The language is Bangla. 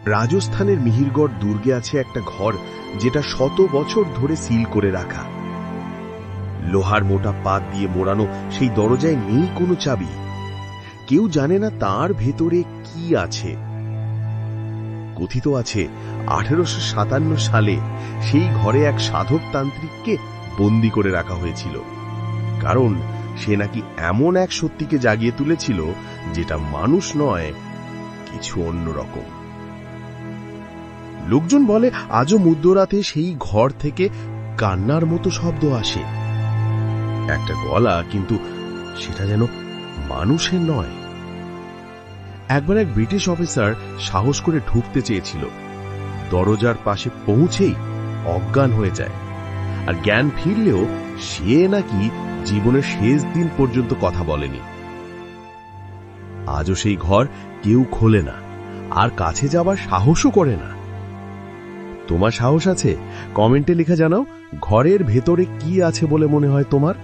রাজস্থানের মিহিরগড় দুর্গে আছে একটা ঘর, যেটা শত বছর ধরে সিল করে রাখা। লোহার মোটা পাত দিয়ে মোড়ানো সেই দরজায় নেই কোনো চাবি। কেউ জানে না তার ভেতরে কি আছে। কথিত আছে 1857 সালে সেই ঘরে এক সাধক তান্ত্রিককে বন্দী করে রাখা হয়েছিল, কারণ সে নাকি এমন এক সত্যিকে জাগিয়ে তুলেছিল যেটা মানুষ নয়, কিছু অন্যরকম। লোকজন বলে আজও মধ্যরাতে সেই ঘর থেকে কান্নার মতো শব্দ আসে, একটা গলা, কিন্তু সেটা যেন মানুষের নয়। একবার এক ব্রিটিশ অফিসার সাহস করে ঢুকতে চেয়েছিল, দরজার পাশে পৌঁছেই অজ্ঞান হয়ে যায়, আর জ্ঞান ফিরলেও সে নাকি জীবনের শেষ দিন পর্যন্ত কথা বলেনি। আজও সেই ঘর কেউ খোলে না, আর কাছে যাবার সাহসও করে না। তোমার সাহস আছে? কমেন্টে লিখে জানাও ঘরের ভেতরে কি আছে বলে মনে হয় তোমার।